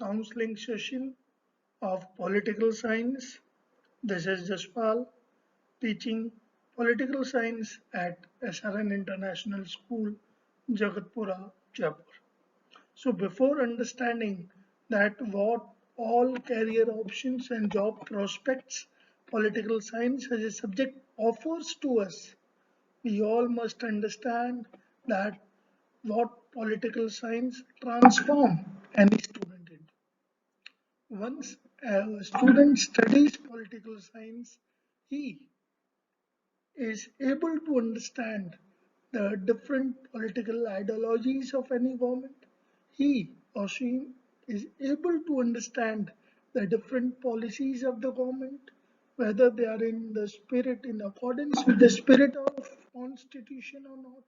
counseling session of political science. This is Jaspal teaching political science at SRN International School, Jagatpura, Jaipur. So before understanding that what all career options and job prospects political science as a subject offers to us, we all must understand that what political science transform any student into. Once a student studies political science, he is able to understand the different political ideologies of any government. He or she is able to understand the different policies of the government, whether they are in accordance with the spirit of constitution or not,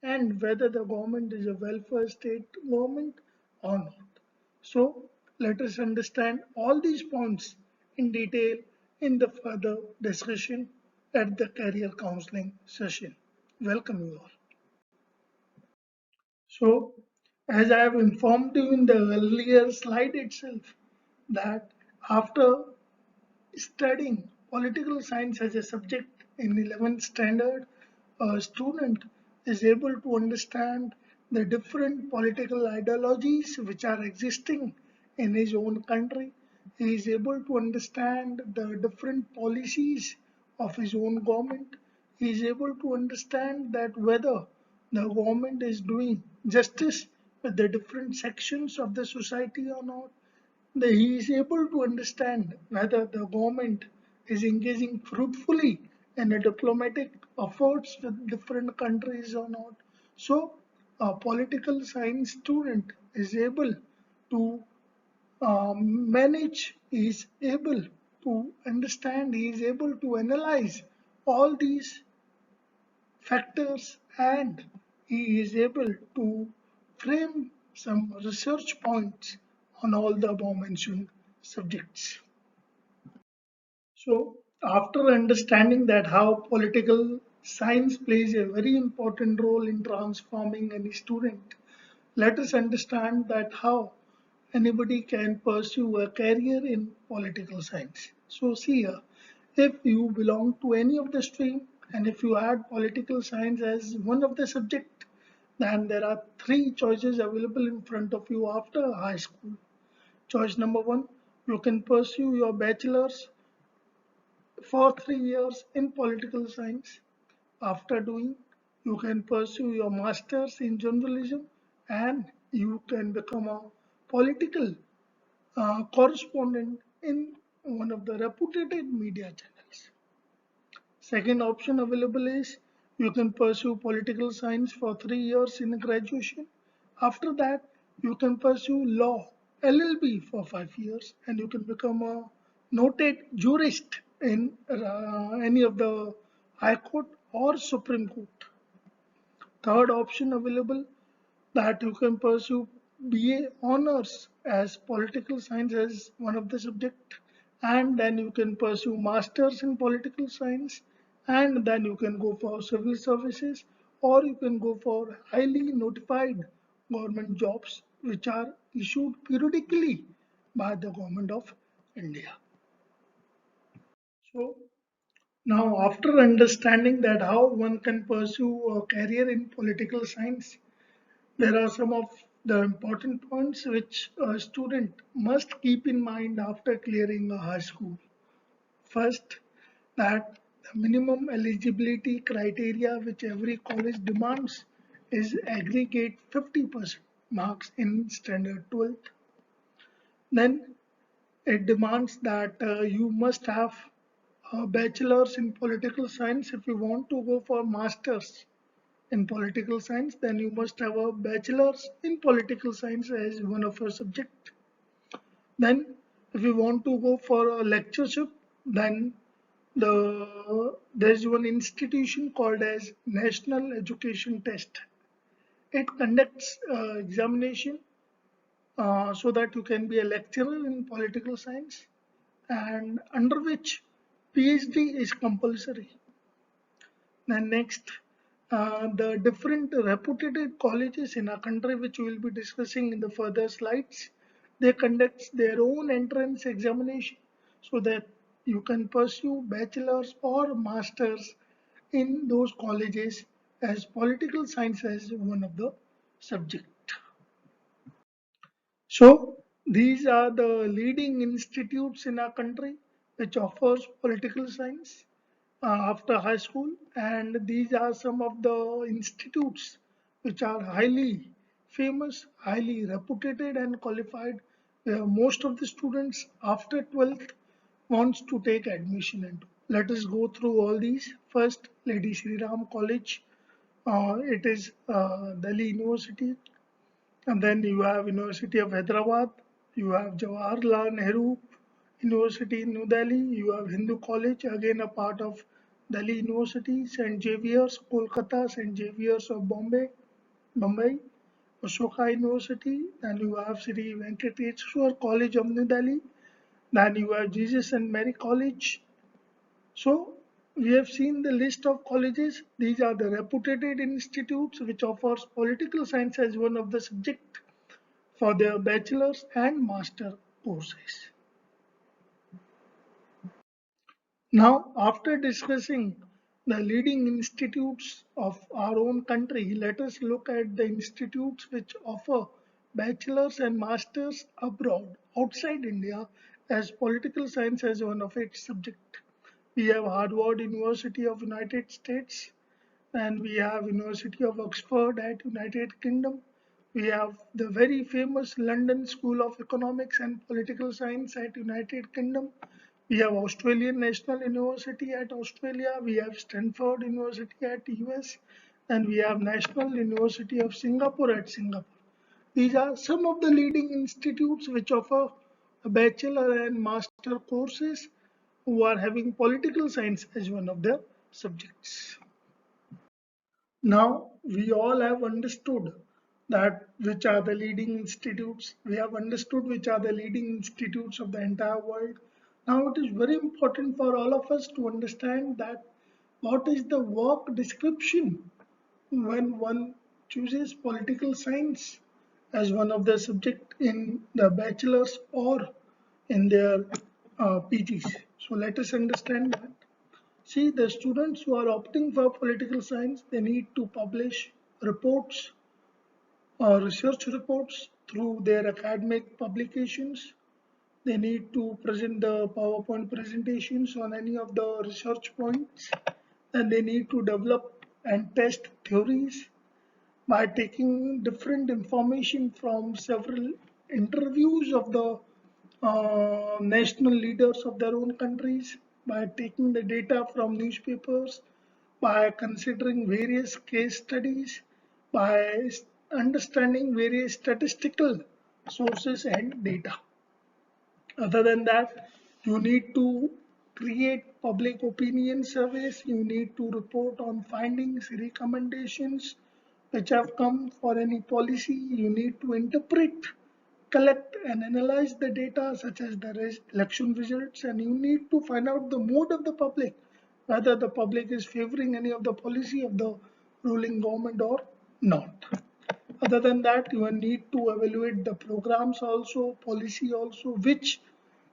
and whether the government is a welfare state government or not. So let us understand all these points in detail in the further discussion at the career counseling session. Welcome you all. So, as I have informed you in the earlier slide itself, that after studying political science as a subject in 11th standard, a student is able to understand the different political ideologies which are existing in his own country. He is able to understand the different policies of his own government. He is able to understand that whether the government is doing justice with the different sections of the society or not. He is able to understand whether the government is engaging fruitfully in a diplomatic efforts with different countries or not. So, a political science student is able to manage, he is able to understand, he is able to analyze all these factors and he is able to frame some research points on all the above mentioned subjects. So, after understanding that how political science plays a very important role in transforming any student, let us understand that how anybody can pursue a career in political science. So, see here, if you belong to any of the stream and if you add political science as one of the subject, then there are three choices available in front of you after high school. Choice number one, you can pursue your bachelor's for 3 years in political science. After doing, you can pursue your master's in journalism and you can become a political correspondent in one of the reputed media channels. Second option available is you can pursue political science for 3 years in graduation. After that, you can pursue law, LLB for 5 years, and you can become a noted jurist in any of the High Court or Supreme Court. Third option available that you can pursue BA honors as political science as one of the subject and then you can pursue masters in political science and then you can go for civil services or you can go for highly notified government jobs which are issued periodically by the government of India. So now after understanding that how one can pursue a career in political science, there are some of the important points which a student must keep in mind after clearing a high school. First, that the minimum eligibility criteria which every college demands is aggregate 50% marks in standard 12th. Then it demands that you must have a bachelor's in political science if you want to go for masters in political science, then you must have a bachelor's in political science as one of your subject. Then, if you want to go for a lectureship, then there's one institution called as National Education Test. It conducts examination so that you can be a lecturer in political science, and under which PhD is compulsory. And next, the different reputed colleges in our country, which we will be discussing in the further slides, They conduct their own entrance examination so that you can pursue bachelor's or master's in those colleges as political science as one of the subject. So these are the leading institutes in our country which offers political science after high school, and these are some of the institutes which are highly famous, highly reputed and qualified, where most of the students after 12th wants to take admission into. Let us go through all these. First, Lady Sri Ram College. It is Delhi University, and then you have University of Hyderabad, you have Jawaharlal Nehru University in New Delhi, you have Hindu College, again a part of Delhi University, St. Xavier's, Kolkata, St. Xavier's of Bombay, Ashoka University, then you have Sri Venkateswar College of New Delhi, then you have Jesus and Mary College. So we have seen the list of colleges. These are the reputed institutes which offers political science as one of the subject for their bachelor's and master courses. Now, after discussing the leading institutes of our own country, let us look at the institutes which offer bachelor's and master's abroad, outside India, as political science as one of its subject. We have Harvard University of United States, and we have University of Oxford at United Kingdom. We have the very famous London School of Economics and Political Science at United Kingdom. We have Australian National University at Australia. We have Stanford University at US, and we have National University of Singapore at Singapore. These are some of the leading institutes which offer a bachelor and master courses who are having political science as one of their subjects. Now we all have understood that which are the leading institutes. We have understood which are the leading institutes of the entire world. Now it is very important for all of us to understand that what is the work description when one chooses political science as one of the subject in the bachelor's or in their PGs. So let us understand that. See, the students who are opting for political science, they need to publish reports or research reports through their academic publications. They need to present the PowerPoint presentations on any of the research points, and they need to develop and test theories by taking different information from several interviews of the national leaders of their own countries, by taking the data from newspapers, by considering various case studies, by understanding various statistical sources and data. Other than that, you need to create public opinion surveys, you need to report on findings, recommendations which have come for any policy, you need to interpret, collect and analyze the data such as the election results, and you need to find out the mood of the public, whether the public is favoring any of the policy of the ruling government or not. Other than that, you will need to evaluate the programs also, policy also, which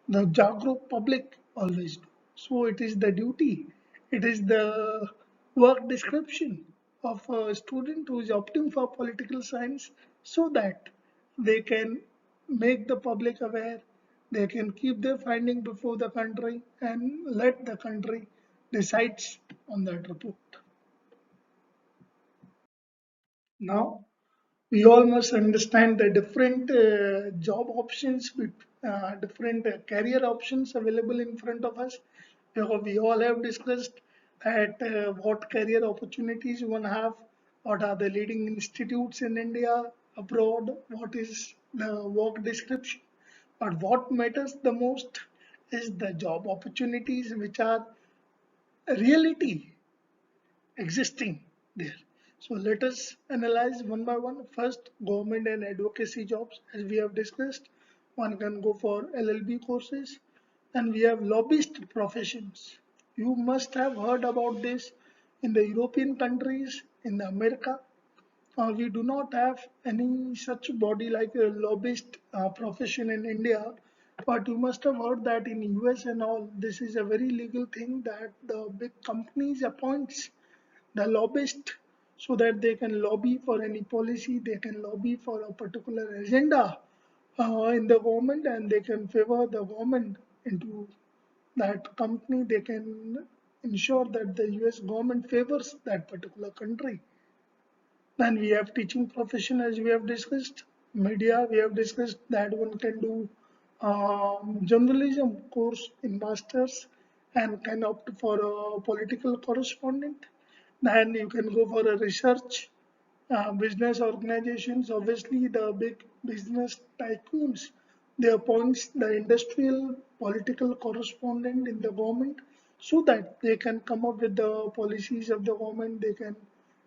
the Jagruk public always do. So it is the duty, it is the work description of a student who is opting for political science so that they can make the public aware, they can keep their finding before the country and let the country decides on that report. Now, we all must understand the different job options with different career options available in front of us. We all have discussed that what career opportunities one have, what are the leading institutes in India, abroad, what is the work description. But what matters the most is the job opportunities which are reality existing there. So let us analyze one by one. First, government and advocacy jobs, as we have discussed. One can go for LLB courses, and we have lobbyist professions. You must have heard about this in the European countries, in America. we do not have any such body like a lobbyist profession in India. But you must have heard that in US and all, this is a very legal thing that the big companies appoints the lobbyist so that they can lobby for any policy, they can lobby for a particular agenda in the government, and they can favor the government into that company. They can ensure that the US government favors that particular country. Then we have teaching profession as we have discussed, media we have discussed that one can do journalism course in masters and can opt for a political correspondent. Then you can go for a research business organizations. Obviously, the big business tycoons they appoint the industrial political correspondent in the government so that they can come up with the policies of the government. They can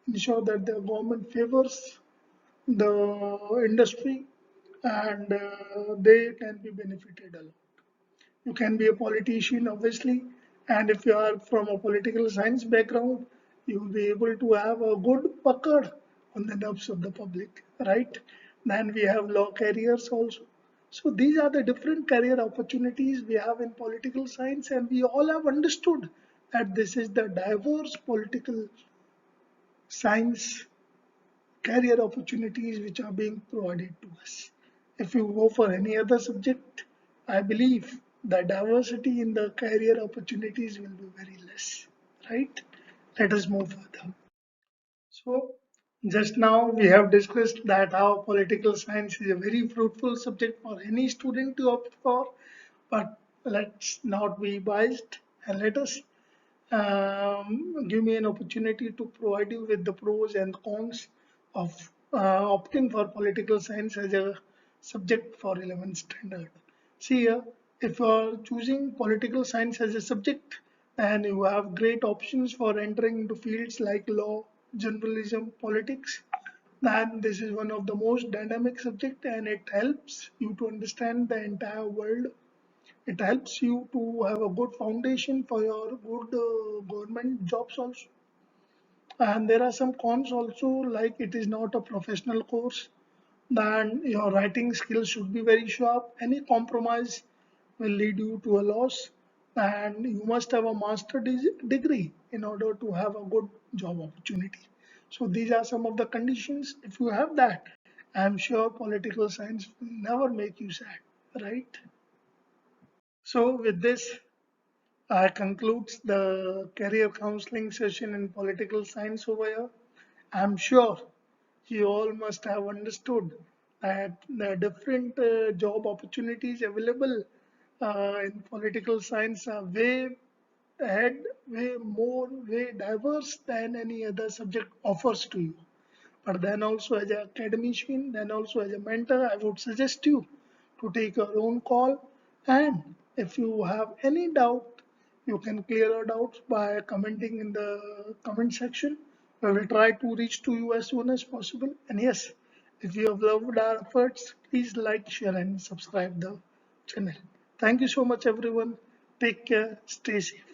ensure that the government favors the industry and they can be benefited a lot. You can be a politician, obviously, and if you are from a political science background, you will be able to have a good pucker on the nerves of the public, right? Then we have law careers also. So these are the different career opportunities we have in political science, and we all have understood that this is the diverse political science career opportunities which are being provided to us. If you go for any other subject, I believe the diversity in the career opportunities will be very less. Right? Let us move further. So, just now we have discussed that how political science is a very fruitful subject for any student to opt for, but let's not be biased and let us give me an opportunity to provide you with the pros and cons of opting for political science as a subject for 11th standard. See here, if you are choosing political science as a subject, and you have great options for entering into fields like law, journalism, politics, then this is one of the most dynamic subject and it helps you to understand the entire world. It helps you to have a good foundation for your good government jobs also. And there are some cons also, like it is not a professional course. Then your writing skills should be very sharp. Any compromise will lead you to a loss. And you must have a degree in order to have a good job opportunity. So these are some of the conditions. If you have that, I'm sure political science will never make you sad, right? So with this, concludes the career counseling session in political science over here. I'm sure you all must have understood that the different job opportunities available in political science are way ahead, way more, way diverse than any other subject offers to you. But then also as an academician, then also as a mentor, I would suggest you to take your own call. And if you have any doubt, you can clear your doubts by commenting in the comment section. We will try to reach to you as soon as possible. And yes, if you have loved our efforts, please like, share, and subscribe the channel. Thank you so much, everyone. Take care. Stay safe.